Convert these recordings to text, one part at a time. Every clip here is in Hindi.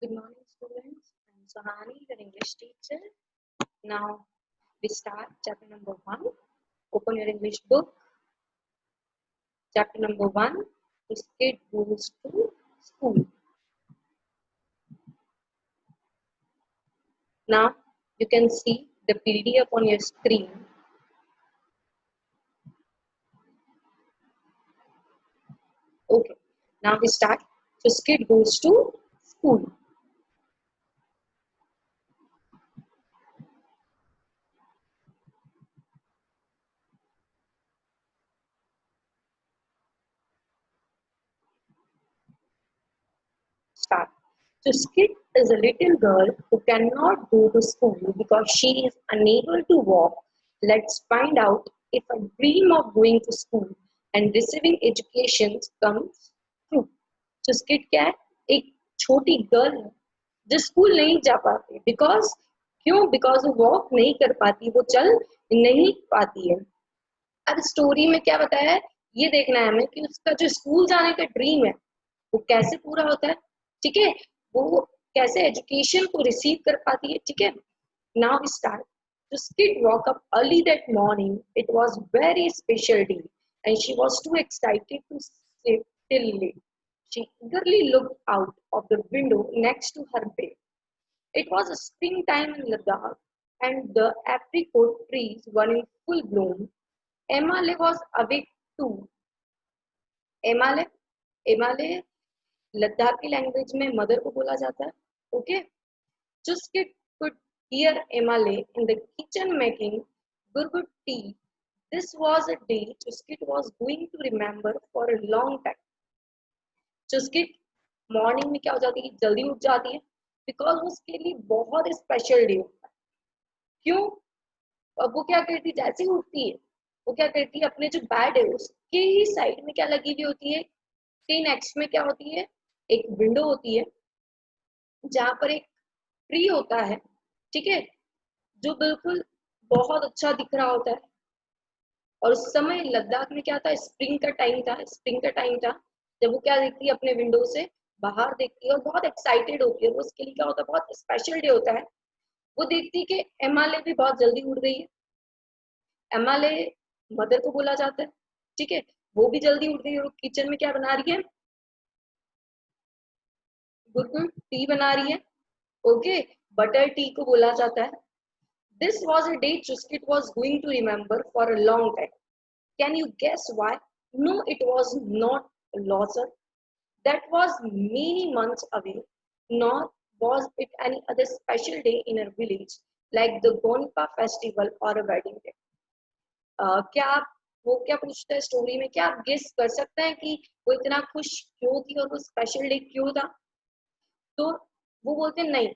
Good morning, students. I'm Sohani, your English teacher. Now we start chapter number 1. Open your English book. Chapter number 1. This kid goes to school. Now you can see the PDF on your screen. Okay. Now we start. So kid goes to school. Start. So Skid is a little girl who cannot go to school because she is unable to walk. Let's find out if a dream of going to school and receiving education comes true. So Skid क्या है? एक छोटी गर्ल है जो स्कूल नहीं जा पाती बिकॉज क्यों बिकॉज वो वॉक नहीं कर पाती, वो चल नहीं पाती है। अब स्टोरी में क्या बताया है ये देखना है हमें कि उसका जो स्कूल जाने का ड्रीम है वो कैसे पूरा होता है। ठीक है, वो कैसे एजुकेशन को रिसीव कर पाती है। ठीक है, now we start. So Skid woke up early that morning. It was very special day and she was too excited to sleep till late. She eagerly looked out of the window next to her bed. It was a springtime in Ladakh and the apricot trees were in full bloom. Emale was awake too. Emale, Emale Ladakhi language में मदर को बोला जाता है। Okay, just could hear Emale in the kitchen making good tea. This was a day Chuskit was going to remember for a long time. Chuskit morning में क्या हो जाती है, जल्दी उठ जाती है बिकॉज उसके लिए बहुत स्पेशल डे होता है। क्यों? अब वो क्या करती है, जैसे ही उठती है वो क्या करती है, अपने जो बेड है उसके ही साइड में क्या लगी हुई होती है, नेक्स्ट में क्या होती है, एक विंडो होती है जहां पर एक ट्री होता है। ठीक है, जो बिल्कुल बहुत अच्छा दिख रहा होता है। और उस समय लद्दाख में क्या था, स्प्रिंग का टाइम था। स्प्रिंग का टाइम था जब वो क्या देखती है, अपने विंडो से बाहर देखती है और बहुत एक्साइटेड होती है। वो उसके लिए क्या होता है, बहुत स्पेशल डे होता है। वो देखती है कि एमाले भी बहुत जल्दी उठ गई है। एमाले मदर को बोला जाता है। ठीक है, वो भी जल्दी उठ गई है और किचन में क्या बना रही है, गुड टी बना रही है। ओके, बटर टी को बोला जाता है। This was a day Chuskit was going to remember for a long time. Can you guess why? No, it was not Lawson. That was many months away. Nor was it any other special day in her village, like the Gonpa festival or a wedding day. क्या आप वो क्या पूछता है स्टोरी में, क्या आप गेस कर सकते हैं कि वो इतना खुश क्यों थी और वो स्पेशल डे क्यों था? तो वो बोलते हैं नहीं,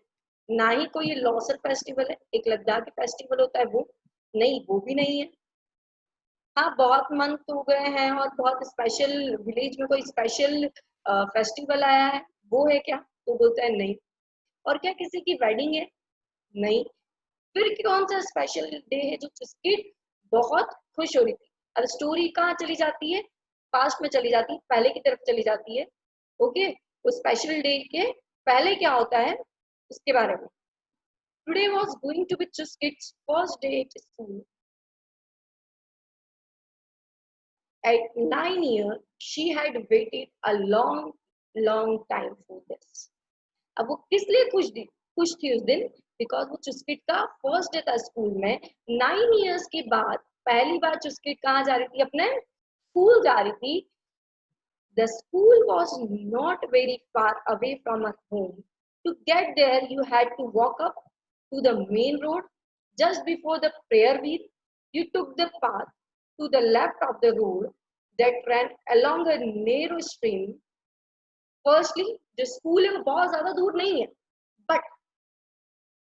ना ही कोई ये लॉसर फेस्टिवल है, एक लद्दाखी फेस्टिवल होता है वो नहीं, वो भी नहीं है। हाँ, बहुत मंथ हो गए हैं और बहुत स्पेशल विलेज में कोई स्पेशल फेस्टिवल आया है, वो है क्या? तो बोलता है नहीं। और क्या किसी की वेडिंग है? नहीं। फिर कौन सा स्पेशल डे है जो जिसकी बहुत खुश हो रही थी? अब स्टोरी कहाँ चली जाती है, पास्ट में चली जाती है, पहले की तरफ चली जाती है। ओके, वो स्पेशल डे के पहले क्या होता है उसके बारे में। Today was going to be Chuskit's first day at school. At 9 years, she had waited a long time for this. अब वो किस लिए खुश थी उस दिन? बिकॉज वो चुस्किट का फर्स्ट डे था स्कूल में। 9 years के बाद पहली बार चुस्किट कहाँ जा रही थी, अपने स्कूल जा रही थी। The school was not very far away from her home. To get there, you had to walk up to the main road. Just before the prayer wheel, you took the path to the left of the road that ran along a narrow stream. Firstly जो स्कूल है वो बहुत ज्यादा दूर नहीं है, बट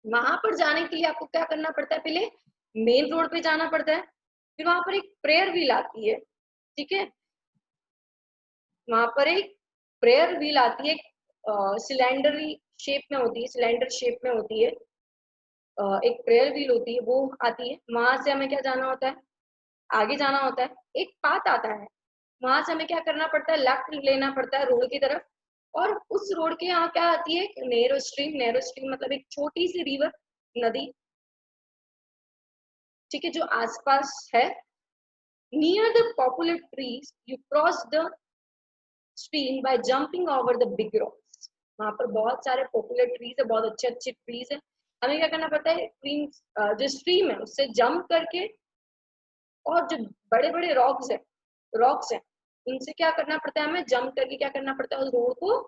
वहां पर जाने के लिए आपको क्या करना पड़ता है, पहले मेन रोड पे जाना पड़ता है। फिर वहां पर एक प्रेयर व्हील आती है। ठीक है, वहां पर एक प्रेयर व्हील आती है, सिलेंडरी शेप में होती है, सिलेंडर शेप में होती है। एक प्रेयर व्हील होती है, वो आती है। वहां से हमें क्या जाना होता है, आगे जाना होता है। एक पाथ आता है, वहां से हमें क्या करना पड़ता है, लेफ्ट लेना पड़ता है रोड की तरफ। और उस रोड के यहाँ क्या आती है, नैरो स्ट्रीम मतलब एक छोटी सी रिवर, नदी, ठीक है, जो आसपास है। Near the popular trees you cross the stream by jumping over the big rocks. वहां पर बहुत सारे पॉपुलर ट्रीज है, बहुत अच्छे अच्छे ट्रीज है। हमें क्या करना पड़ता है, जो स्ट्रीम है उससे जंप करके, और जो बड़े बड़े रॉक्स है उनसे क्या करना पड़ता है, हमें जंप करके क्या करना पड़ता है, उस रोड को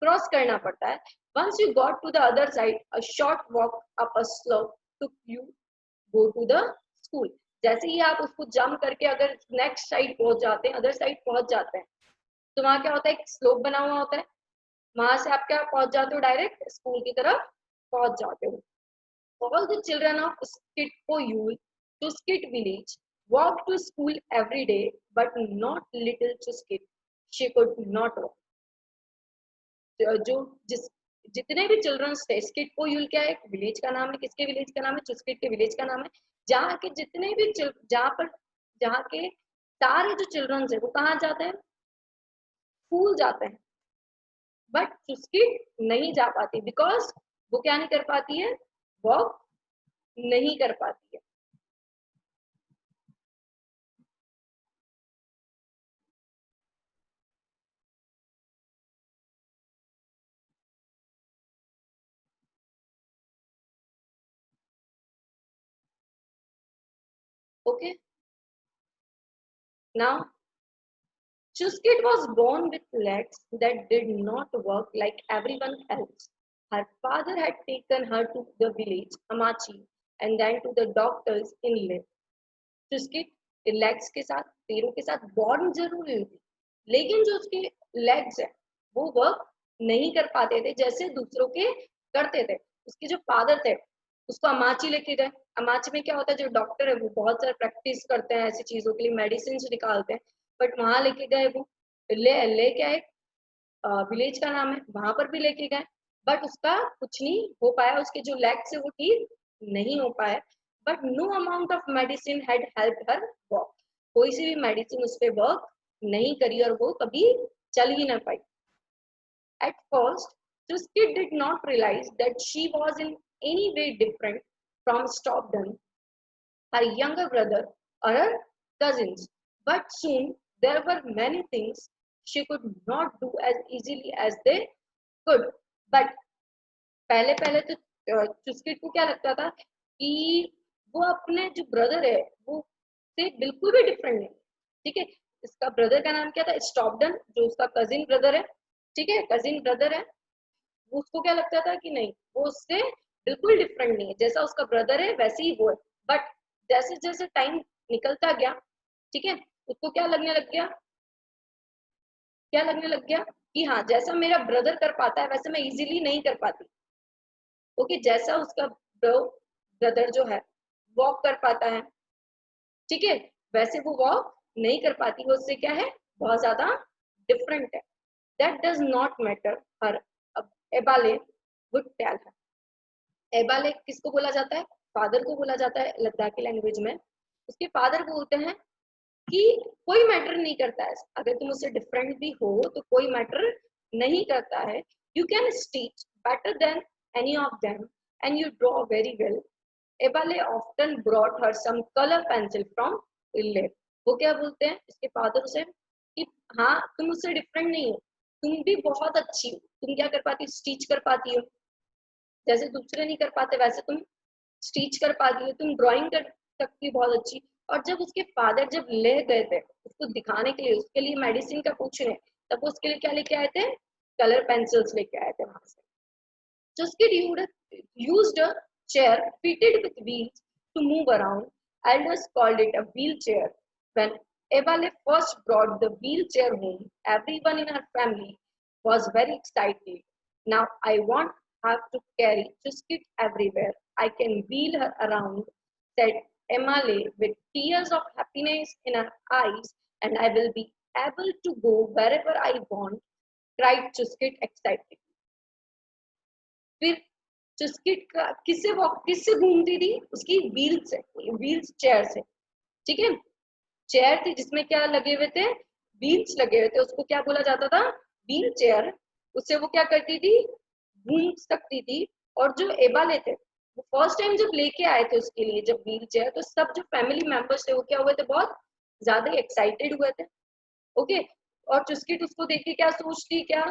क्रॉस करना पड़ता है। Once you got to the other side a short walk up a slope to you go to the school. जैसे ही आप उसको जंप करके अगर नेक्स्ट साइड पहुंच जाते हैं, अदर साइड पहुंच जाते हैं, तो वहां क्या होता है, एक स्लोप बना हुआ होता है, वहां से आप क्या पहुंच जाते हो, डायरेक्ट स्कूल की तरफ पहुंच जाते हो। All the children of Skidpole to Skid village walked to school every day, but not little Skid. She could not walk. जो जिस जितने भी चिल्ड्रंस थे, स्किडपोल क्या है, विलेज का नाम है, किसके विलेज का नाम है, चुस्किट के विलेज का नाम है। जहाँ के जितने भी जहाँ के सारे जो चिल्ड्रंस है वो कहाँ जाते हैं, स्कूल जाते हैं। बट चुस्किट नहीं जा पाती, बिकॉज वो क्या नहीं कर पाती है, वॉक नहीं कर पाती है। Okay, now Chuskit was born with legs that did not work like everyone else. Her father had taken her to the village, Amachi, and then to the doctors in Leh. Chuskit legs के साथ, पैरों के साथ born जरूर हुई थी, लेकिन जो उसके legs है वो वर्क नहीं कर पाते थे जैसे दूसरों के करते थे। उसके जो फादर थे उसको अमाची लेके गए। अमाची में क्या होता है, जो डॉक्टर है वो बहुत सारे प्रैक्टिस करते हैं ऐसी चीजों के लिए, मेडिसिन निकालते हैं। बट वहां लेके गए वो, ले क्या एक विलेज का नाम है, वहां पर भी लेके गए, बट उसका कुछ नहीं हो पाया, उसके जो लेग्स है वो ठीक नहीं हो पाया। But no amount of medicine had help her walk. कोई सी भी मेडिसिन उस पर वर्क नहीं करी और वो कभी चल ही ना पाई। At first, Tuskit did not realize that she was in any way different from Stobden, her younger brother, or her cousins. But soon there were many things she could not do as easily as they could. But पहले पहले तो चुस्किट को क्या लगता था कि वो अपने जो ब्रदर है वो से बिल्कुल भी डिफरेंट नहीं। ठीक है, इसका ब्रदर का नाम क्या था, स्टॉपडन, जो उसका कजिन ब्रदर है। ठीक है, कजिन ब्रदर है, उसको क्या लगता था कि नहीं, वो उससे बिल्कुल डिफरेंट नहीं है, जैसा उसका ब्रदर है वैसे ही वो है। बट जैसे जैसे टाइम निकलता गया, ठीक है, उसको क्या लगने लग गया, क्या लगने लग गया कि हाँ, जैसा मेरा ब्रदर कर पाता है वैसे मैं इजीली नहीं कर पाती। ओके, जैसा उसका ब्रदर जो है वॉक कर पाता है, ठीक है, वैसे वो वॉक नहीं कर पाती, वो उससे क्या है, बहुत ज्यादा डिफरेंट है। दैट डज नॉट मैटर हर। अब एबाले वुड टेल हर, एबाले किसको बोला जाता है, फादर को बोला जाता है लद्दाखी लैंग्वेज में। उसके फादर बोलते हैं कि कोई मैटर नहीं करता है, अगर तुम उससे डिफरेंट भी हो तो कोई मैटर नहीं करता है। You can stitch better than any of them and you draw very well. Abale often brought her some colour pencil from इल्ले। वो क्या बोलते हैं इसके फादर से कि हाँ, तुम उससे डिफरेंट नहीं हो, तुम भी बहुत अच्छी हो, तुम क्या कर पाती हो, स्टिच कर पाती हो, जैसे दूसरे नहीं कर पाते वैसे तुम स्टिच कर पाती हो, तुम ड्राइंग कर सकती हो बहुत अच्छी। और जब उसके फादर जब ले गए थे उसको दिखाने के लिए, उसके लिए मेडिसिन का पूछ रहे, तब वो उसके लिए क्या लेके आए थे, कलर पेंसिल्स लेके आए थे वहां से। Tuskegee used a chair fitted with wheels to move around. Elders called it a wheelchair. When Evale first brought the wheelchair home, everyone in her family was very excited. Now I won't have to carry Tuskegee everywhere. I can wheel her around, said Emale with tears of happiness in her eyes, and I will be able to go wherever I want, cried Tuskegee excitedly. फिर चुस्किट का किससे घूमती थी, उसकी व्हील से, व्हील चेयर से। ठीक है, चेयर थी जिसमें क्या लगे हुए थे, व्हील्स लगे हुए थे, उसको क्या बोला जाता था, व्हील चेयर। उससे वो क्या करती थी, घूम सकती थी। और जो एबाले थे वो फर्स्ट टाइम जब लेके आए थे उसके लिए जब व्हील चेयर, तो सब जो फैमिली मेंबर्स थे वो क्या हुए थे, बहुत ज्यादा एक्साइटेड हुए थे। ओके। और चुस्किट उसको देख के क्या सोचती, क्या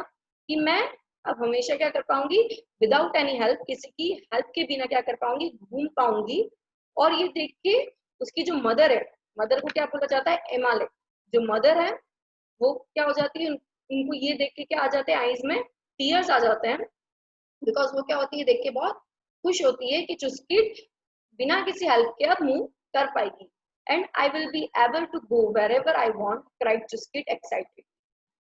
कि मैं अब हमेशा क्या कर पाऊंगी, विदाउट एनी हेल्प, किसी की हेल्प के बिना क्या कर पाऊंगी, घूम पाऊंगी। और ये देख के उसकी जो मदर है, मदर को क्या बोला जाता है, एमाले, जो मदर है वो क्या हो जाती है, उनको ये देख के क्या आ जाते हैं, आईज में टीयर्स आ जाते हैं। बिकॉज वो क्या होती है, देख के बहुत खुश होती है कि चुस्किट बिना किसी हेल्प के अब मूव कर पाएगी। And I will be able to go wherever I want, cried Chuskit excited.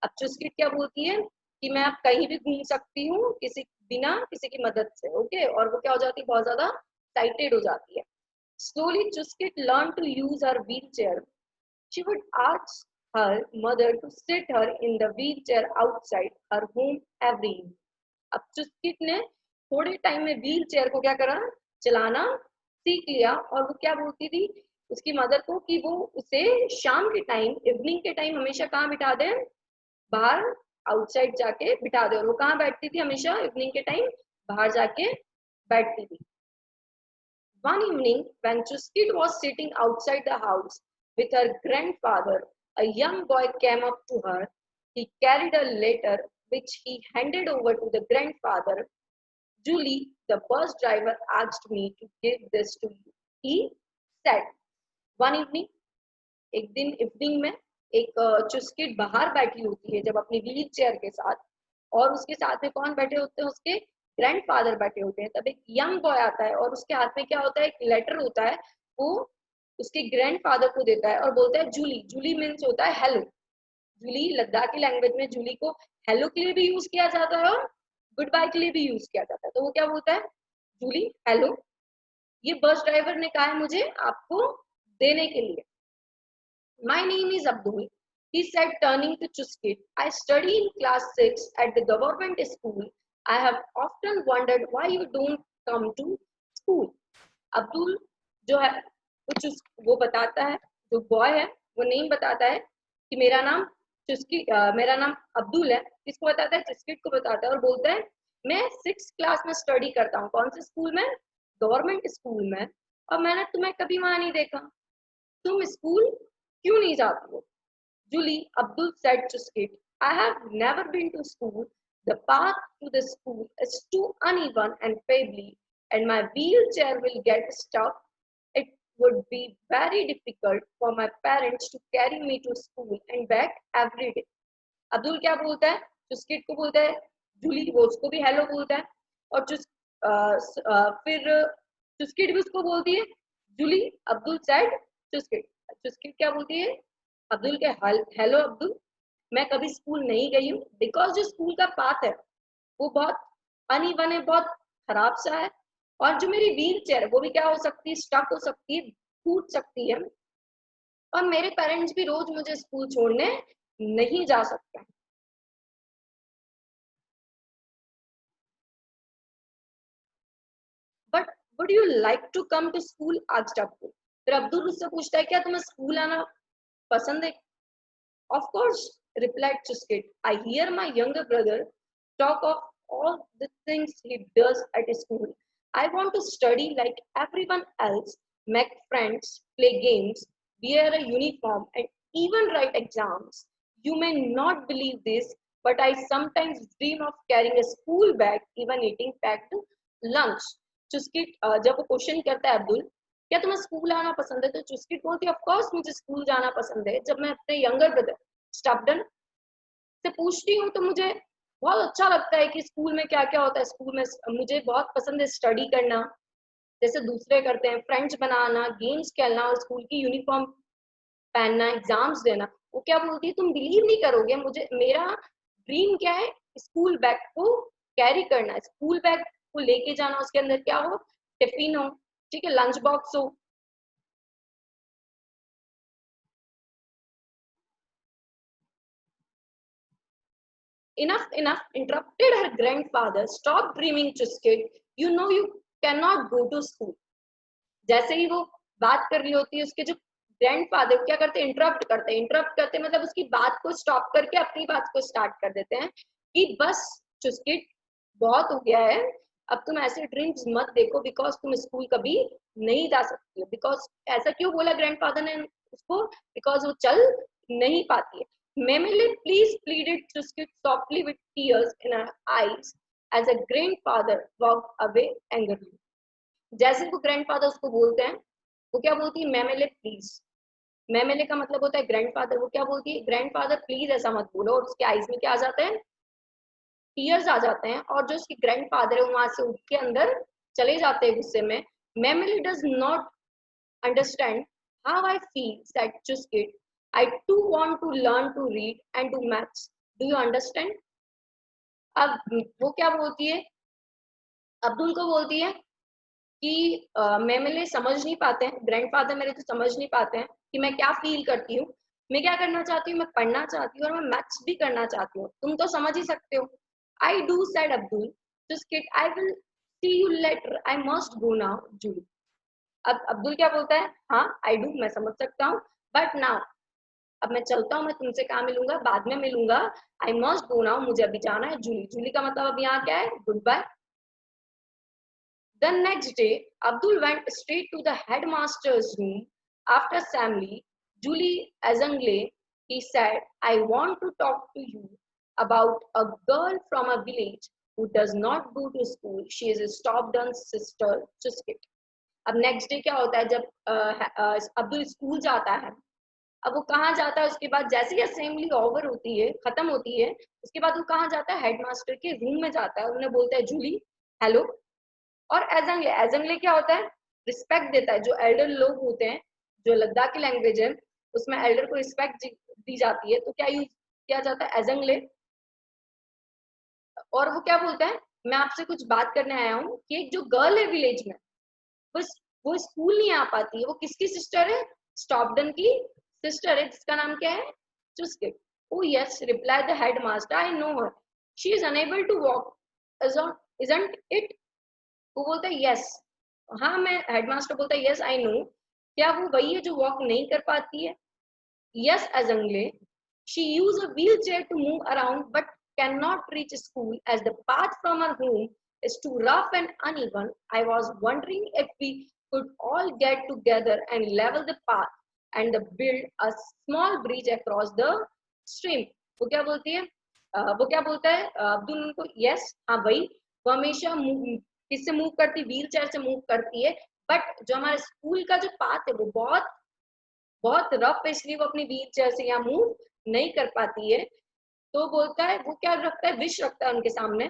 अब चुस्किट क्या बोलती है कि मैं अब कहीं भी घूम सकती हूँ किसी बिना किसी की मदद से। ओके। और वो क्या हो जाती है, बहुत ज्यादा एक्साइटेड हो जाती है। Slowly, Chuskit learned to use her wheelchair. She would ask her mother to sit her in the wheelchair outside her home every evening. अब चुस्किट ने थोड़े टाइम में व्हील चेयर को क्या करा, चलाना सीख लिया। और वो क्या बोलती थी उसकी मदर को कि वो उसे शाम के टाइम, इवनिंग के टाइम हमेशा कहाँ बिठा दे, बाहर आउटसाइड जाके बिठा दे। और वो कहाँ बैठती थी हमेशा इवनिंग के टाइम, बाहर जाके बैठती थी। One evening, when Chuskit was sitting outside the house with her grandfather, a young boy came up to her. He carried a letter which he handed over to the grandfather. Julie, the bus driver, asked me to give this to you. He said, one evening, एक दिन इवनिंग में एक चुस्किट बाहर बैठी होती है जब अपनी व्हील चेयर के साथ, और उसके साथ में कौन बैठे होते हैं, उसके ग्रैंडफादर बैठे होते हैं। तब एक यंग बॉय आता है और उसके हाथ में क्या होता है, एक लेटर होता है। वो उसके ग्रैंडफादर को देता है और बोलता है जूली। जूली मीन्स होता है हेलो। जूली लद्दाखी लैंग्वेज में जूली को हेलो के लिए भी यूज किया जाता है और गुड बाय के लिए भी यूज किया जाता है। तो वो क्या बोलता है, जूली हेलो, ये बस ड्राइवर ने कहा है मुझे आपको देने के लिए। My name is Abdul, he said, turning to Chuskit. I study in class 6 at the government school. I have often wondered why you don't come to school. Abdul जो है कुछ वो बताता है, जो बॉय है वो नेम बताता है कि मेरा नाम मेरा नाम अब्दुल है। किसको बताता है, चुस्किट को बताता है। और बोलता है मैं 6 क्लास में स्टडी करता हूँ। कौन से स्कूल में, गवर्नमेंट स्कूल में। और मैंने तुम्हें कभी वहां नहीं देखा, तुम स्कूल क्यों नहीं जाती हो। Julie, Abdul said to Skid, I have never been to school. The path to the school is too uneven and pebbly, and my wheelchair will get stuck. It would be very difficult for my parents to carry me to school and back every day. Abdul क्या बोलता है, चुस्किट को बोलता है जूली, वो उसको भी हेलो बोलता है। और फिर चुस्किट भी उसको बोलती है जूली। अब्दुल सेड चुस्किट, चुस्किट क्या बोलती है अब्दुल के, हेलो अब्दुल, मैं कभी स्कूल नहीं गई हूँ, बिकॉज जो स्कूल का पाथ है वो बहुत अनइवन है, बहुत खराब सा है। और जो मेरी व्हील चेयर है वो भी क्या हो सकती है, स्टक हो सकती है, टूट सकती है। और मेरे पेरेंट्स भी रोज मुझे स्कूल छोड़ने नहीं जा सकते। But would you like to come to school, asked Abdul. फिर अब्दुल उससे पूछता है क्या तुम्हें स्कूल आना पसंद है। Of course, replied Chuskit. I hear my younger brother talk of all the things he does at school. I want to study like everyone else, make friends, play games, wear a uniform, and even write exams. You may not believe this, but I sometimes dream of carrying a school bag, even eating packed lunch. Chuskit, जब वो क्वेश्चन करता है अब्दुल, क्या तुम्हें स्कूल आना पसंद है, तो चुस्किट बोलती है ऑफ कोर्स मुझे स्कूल जाना पसंद है। जब मैं अपने यंगर ब्रदर स्टफडन से पूछती हूँ तो मुझे बहुत अच्छा लगता है कि स्कूल में क्या क्या होता है। स्कूल में मुझे बहुत पसंद है स्टडी करना, जैसे दूसरे करते हैं, फ्रेंड्स बनाना, गेम्स खेलना और स्कूल की यूनिफॉर्म पहनना, एग्जाम्स देना। वो क्या बोलती है, तुम बिलीव नहीं करोगे, मुझे मेरा ड्रीम क्या है, स्कूल बैग को कैरी करना है, स्कूल बैग को लेके जाना, उसके अंदर क्या हो, टिफिन हो, ठीक है, लंच बॉक्स हो। Enough, interrupted her grandfather. Stop dreaming, Chuskit. You know you cannot go to school. जैसे ही वो बात कर रही होती है, उसके जो ग्रैंडफादर क्या करते हैं, इंटरप्ट करते हैं मतलब उसकी बात को स्टॉप करके अपनी बात को स्टार्ट कर देते हैं कि बस चुस्किट बहुत हो गया है, अब तुम ऐसे ड्रीम्स मत देखो बिकॉज तुम स्कूल कभी नहीं जा सकती हो। बिकॉज ऐसा क्यों बोला ग्रैंडफादर ने उसको? बिकॉज वो चल नहीं पाती है। Memele please pleaded Triscuit softly with tears in her eyes as a grandfather walked away angrily. जैसे वो ग्रैंडफादर उसको बोलते हैं, वो क्या बोलती है? मेमेले प्लीज। मेमेले का मतलब होता है ग्रैंडफादर। वो क्या बोलती है? ग्रैंडफादर प्लीज ऐसा मत बोलो। और उसके आईज में क्या आ जाते हैं? टीयर्स आ जाते हैं। और जो उसके ग्रैंडफादर है वो वहां से उठ के अंदर चले जाते हैं गुस्से में। Memele does not understand how I feel, said Chuskit. I too want to learn to read and do maths. Do you understand? अब वो क्या बोलती है? अब्दुल को बोलती है कि मेरे समझ नहीं पाते हैं, ग्रैंडफादर मेरे तो समझ नहीं पाते हैं कि मैं क्या फील करती हूँ। मैं क्या करना चाहती हूँ? मैं पढ़ना चाहती हूँ और मैं मैथ्स भी करना चाहती हूँ। तुम तो समझ ही सकते हो। I do, said Abdul. Chuskit, I will see you later. I must go now, Julie. अब अब्दुल क्या बोलता है? हाँ, आई डू, मैं समझ सकता हूँ, बट नाउ, अब मैं चलता हूँ, मैं तुमसे कहाँ मिलूंगा? बाद में मिलूंगा। आई मस्ट गो नाउ, मुझे अभी जाना है। जूली, जूली का मतलब अब यहाँ क्या है? Good bye. The next day, Abdul went straight to the headmaster's room. After assembly, Julie Azangle, he said, I want to talk to you about a girl from a village who does not go to school. She is a stubborn sister, Chuskit. अब नेक्स्ट डे क्या होता है? जब अब्दुल स्कूल जाता है, अब वो कहाँ जाता है? उसके बाद जैसे ही असेंबली ओवर होती है, खत्म होती है, उसके बाद वो कहाँ जाता है? हेडमास्टर के रूम में जाता है। उन्हें बोलता है, जूली हेलो। और एजंगले, एजंगले क्या होता है? रिस्पेक्ट देता है। जो एल्डर लोग होते हैं, जो लद्दाखी लैंग्वेज है उसमें एल्डर को रिस्पेक्ट दी जाती है, तो क्या यूज किया जाता है? एजंगले। और वो क्या बोलता है? मैं आपसे कुछ बात करने आया हूँ कि एक जो गर्ल है विलेज में, बस वो स्कूल नहीं आ पाती है। वो किसकी सिस्टर है? स्टॉपडन की सिस्टर है, जिसका नाम क्या है? चुस्किट। Oh yes, replied the headmaster. I know her. She is unable to walk. Isn't it? वो बोलता है यस। हाँ, मैं हेडमास्टर बोलता है यस आई नो। क्या वो वही है जो वॉक नहीं कर पाती है? Yes Ajangle. She use a wheelchair to move around but cannot reach school as the path from her home is too rough and uneven. I was wondering if we could all get together and level the path and build a small bridge across the stream. वो क्या बोलती है? वो क्या बोलता है अब्दुल उनको? यस, हाँ भाई, वो हमेशा किससे मूव करती? व्हील चेयर से मूव करती है। बट जो हमारे स्कूल का जो पाथ है वो बहुत बहुत रफ है, इसलिए वो अपनी व्हील चेयर से यहाँ मूव नहीं कर पाती है। तो बोलता है, वो क्या रखता है? विश रखता है उनके सामने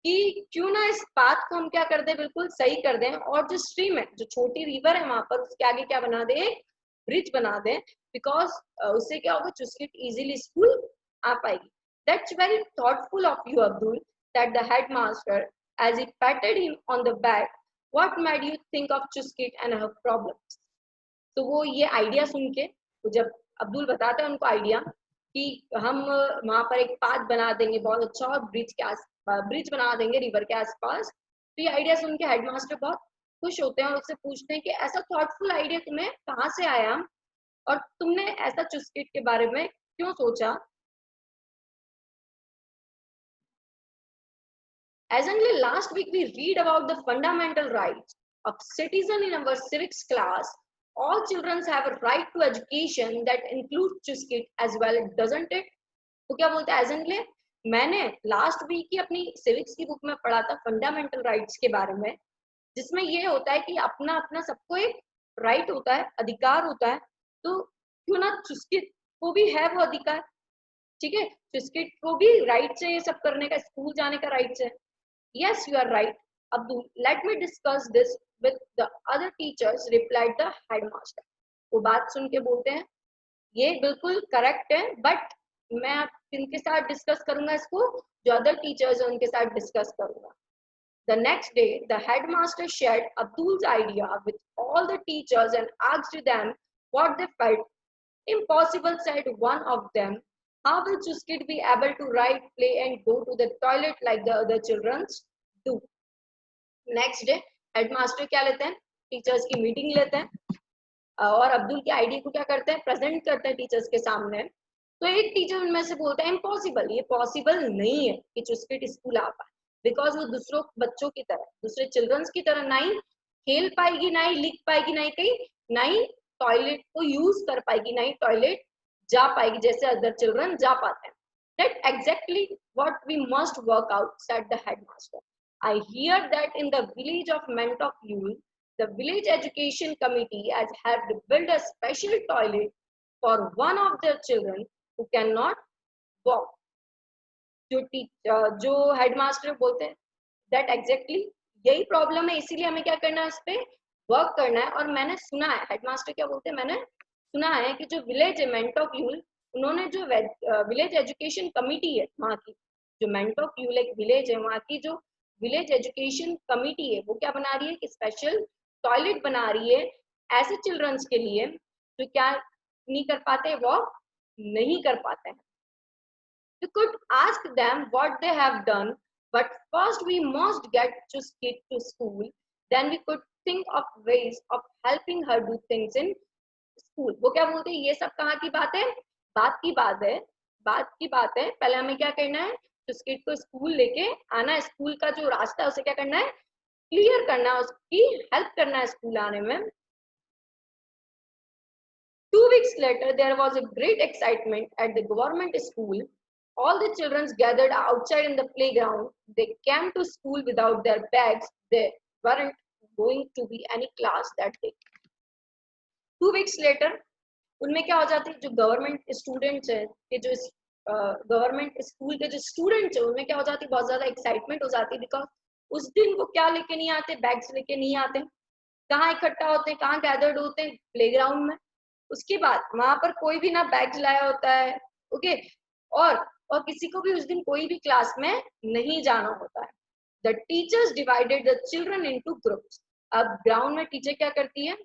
कि क्यों ना इस पाथ को हम क्या कर दें, बिल्कुल सही कर दें, और जो स्ट्रीम है, जो छोटी रिवर है वहां पर, उसके आगे क्या बना दें? एक ब्रिज बना दें। बिकॉज उससे क्या होगा? चुस्किट इजीली स्कूल आ पाएगी। That's very thoughtful of you Abdul, that the headmaster as he patted him on the back. What made you think of Chuskit and her problems? तो वो ये आइडिया सुन के, तो जब अब्दुल बताता है उनको आइडिया कि हम वहां पर एक पाथ बना देंगे बहुत अच्छा, और ब्रिज के आस ब्रिज बना देंगे रिवर के आसपास, तो ये आइडिया सुन के हेडमास्टर बहुत खुश होते हैं और उससे पूछते हैं कि ऐसा थॉटफुल आइडिया तुम्हें कहाँ से आया और तुमने ऐसा चुस्किट के बारे में क्यों सोचा? As only last week we read about the fundamental rights of citizen in our civics class. All children have a right to education that includes Chuskit as well, doesn't it? तो क्या बोलता है एजंगले? मैंने लास्ट वीक की अपनी सिविक्स की बुक में पढ़ा था फंडामेंटल राइट्स के बारे में, जिसमें ये होता है कि अपना अपना सबको एक राइट होता है, अधिकार होता है। तो क्यों ना चुस्किट को भी है वो अधिकार? ठीक है, चुस्किट को भी राइट है ये सब करने का, स्कूल जाने का राइट है। Yes, you are right, Abdul. Let me discuss this with the other teachers, replied the headmaster. वो बात सुन के बोलते हैं, ये बिल्कुल करेक्ट है, बट मैं आप किनके साथ डिस्कस करूंगा इसको? जो अदर टीचर्स है उनके साथ डिस्कस करूंगा। The next day, the headmaster shared Abdul's idea with all the teachers and asked them what they felt. Impossible, said one of them. How will Chuskit be able to write, play, and go to the toilet like the other children do? Next day headmaster क्या लेते हैं? टीचर्स की मीटिंग लेते हैं और अब्दुल की आइडिया को क्या करते हैं? प्रेजेंट करते हैं टीचर्स के सामने। तो एक टीचर उनमें से बोलता है इम्पॉसिबल, ये पॉसिबल नहीं है कि चुस्किट स्कूल आ पाए, बिकॉज वो दूसरों बच्चों की तरह, दूसरे चिल्ड्रंस की तरह ना ही खेल पाएगी, ना ही लिख पाएगी, ना ही कहीं, ना ही टॉयलेट को यूज कर पाएगी, ना ही टॉयलेट जा पाएगी जैसे अदर चिल्ड्रन जा पाते हैं. That exactly what we must work out, said the headmaster. I hear that in the village of Mentokule, the village education committee has helped build a special toilet for one of their children who cannot walk. जो हेडमास्टर बोलते हैं दैट एग्जैक्टली यही प्रॉब्लम है, इसीलिए हमें क्या करना है, उस पर वर्क करना है. और मैंने सुना है हेडमास्टर क्या बोलते हैं, मैंने सुना है कि जो विलेज है मेंटोक्यूल, उन्होंने जो विलेज एजुकेशन कमिटी है वहाँ की, जो मेंटोक्यूल एक विलेज है वहाँ की, जो विलेज एजुकेशन कमिटी है वो क्या बना रही है कि स्पेशल टॉयलेट बना रही है ऐसे चिल्ड्रंस के लिए जो क्या नहीं कर पाते, वॉक नहीं कर पाते हैं. We could ask them what they have done, but first we must get Chuskit to school. Then we could think of ways of helping her do things in school. वो क्या बोलते हैं, ये सब कहाँ की बात है, बात की बात है, बात की बात है. पहले हमें क्या करना है, चुस्किट को स्कूल लेके आना है, स्कूल का जो रास्ता है उसे क्या करना है, क्लियर करना है, उसकी हेल्प करना है स्कूल आने में. 2 weeks later, there was a great excitement at the government school. All the children gathered outside in the playground. They came to school without their bags. There weren't going to be any class that day. 2 weeks later, उनमें क्या हो जाती है, जो गवर्नमेंट स्टूडेंट्स है, कि जो गवर्नमेंट स्कूल के जो स्टूडेंट्स है, उनमें क्या हो जाती है, बहुत ज्यादा एक्साइटमेंट हो जाती है, बिकॉज उस दिन वो क्या लेके नहीं आते, बैग्स लेके नहीं आते. कहाँ इकट्ठा होते हैं, कहाँ गैदर्ड होते हैं, प्लेग्राउंड में. उसके बाद वहां पर कोई भी ना बैग लाया होता है, ओके. और और किसी को भी उस दिन कोई भी क्लास में नहीं जाना होता है. The teachers divided the children into groups. अब ग्राउंड में टीचर क्या करती है,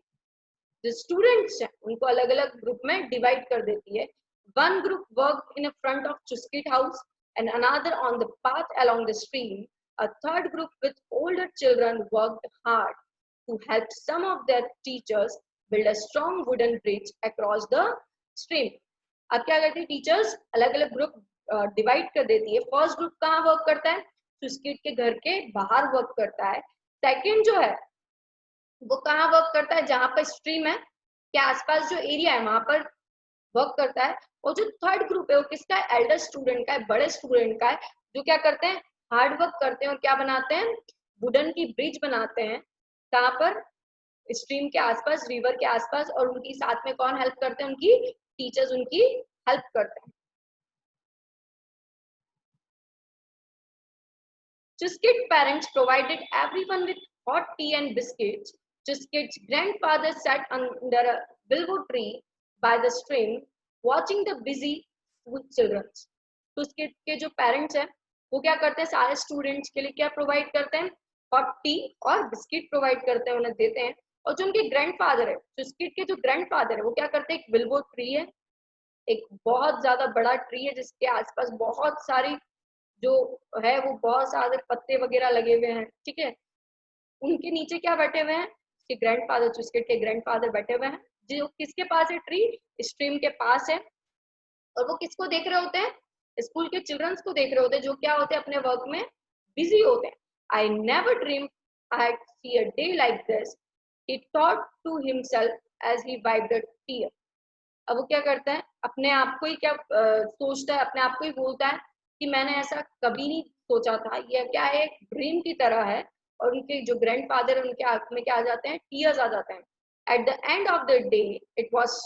जो स्टूडेंट्स हैं उनको अलग अलग ग्रुप में डिवाइड कर देती है. One group work in front of Chuskit house and another on the path along the stream. A third group with older children worked hard to help some of their teachers build a strong wooden bridge across the stream. अब क्या करती है, टीचर्स अलग अलग ग्रुप डिवाइड कर देती है. फर्स्ट ग्रुप कहाँ वर्क करता है, चुस्किट के घर के बाहर वर्क करता है. सेकंड जो है वो कहाँ वर्क करता है, जहां पर स्ट्रीम है के आसपास जो एरिया है वहां पर वर्क करता है. और जो थर्ड ग्रुप है वो किसका है, एल्डर स्टूडेंट का है, बड़े स्टूडेंट का है, जो क्या करते हैं, हार्ड वर्क करते हैं और क्या बनाते हैं, वुडन की ब्रिज बनाते हैं. कहाँ पर, स्ट्रीम के आसपास, रिवर के आसपास. और उनकी साथ में कौन हेल्प करते हैं, उनकी टीचर्स उनकी हेल्प करते हैं. Chuskit parents provided everyone with hot tea and biscuits. Chuskit's grandfather sat under a bilbo tree by the stream, watching the busy school children. चुस्किट के जो पेरेंट्स हैं वो क्या करते हैं, सारे स्टूडेंट्स के लिए क्या प्रोवाइड करते हैं, हॉट टी और बिस्किट प्रोवाइड करते हैं, उन्हें देते हैं. और जो उनके ग्रैंडफादर है, चुस्किट के जो ग्रैंडफादर है वो क्या करते हैं, एक बिल्बो ट्री है, एक बहुत ज्यादा बड़ा ट्री है जिसके आसपास बहुत सारी जो है वो बहुत सारे पत्ते वगैरह लगे हुए हैं, ठीक है. उनके नीचे क्या बैठे हुए हैं, उसके ग्रैंडफादर, चुस्किट के ग्रैंडफादर बैठे हुए हैं, जो किसके पास है, ट्री, स्ट्रीम के पास है. और वो किसको देख रहे होते हैं, स्कूल के चिल्ड्रंस को देख रहे होते हैं, जो क्या होते हैं, अपने वर्क में बिजी होते हैं. I never dream I had see a day like this, he thought to himself as he wiped a tear. अब वो क्या करता है, अपने आप को ही क्या सोचता है, अपने आप को ही बोलता है कि मैंने ऐसा कभी नहीं सोचा था, ये क्या है, एक ड्रीम की तरह है. और उनके जो ग्रैंडफादर है उनके आंख में क्या आ जाते हैं, टीयर्स आ जाते हैं. At the end of the day it was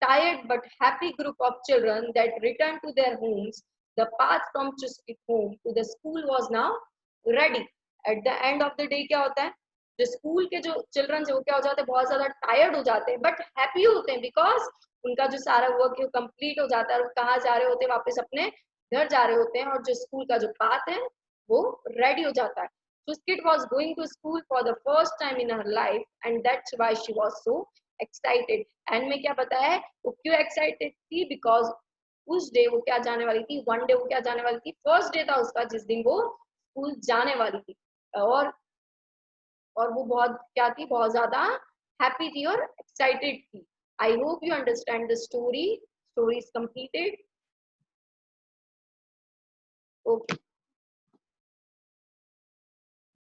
tired but happy group of children that returned to their homes. The path from Chuskit home to the school was now ready. At the end of the day क्या होता है, जो स्कूल के जो चिल्ड्रन है वो क्या हो जाते हैं, बहुत ज्यादा टायर्ड हो जाते हैं बट हैप्पी होते हैं, बिकॉज उनका जो सारा वर्क है वो कंप्लीट हो जाता है और कहाँ जा रहे होते हैं, वापस अपने घर जा रहे होते हैं. और जो स्कूल का जो पाथ है वो रेडी हो जाता है. Chuskit was going to school for the first time in her life and that's why she was so excited. And में क्या बताया है, वो क्यों एक्साइटेड थी, बिकॉज उस डे वो क्या जाने वाली थी, वन डे वो क्या जाने वाली थी, फर्स्ट डे था उसका जिस दिन वो स्कूल जाने वाली थी. और और वो बहुत क्या थी, बहुत ज्यादा हैप्पी थी और एक्साइटेड थी. I hope you understand the story. Story is completed. Okay.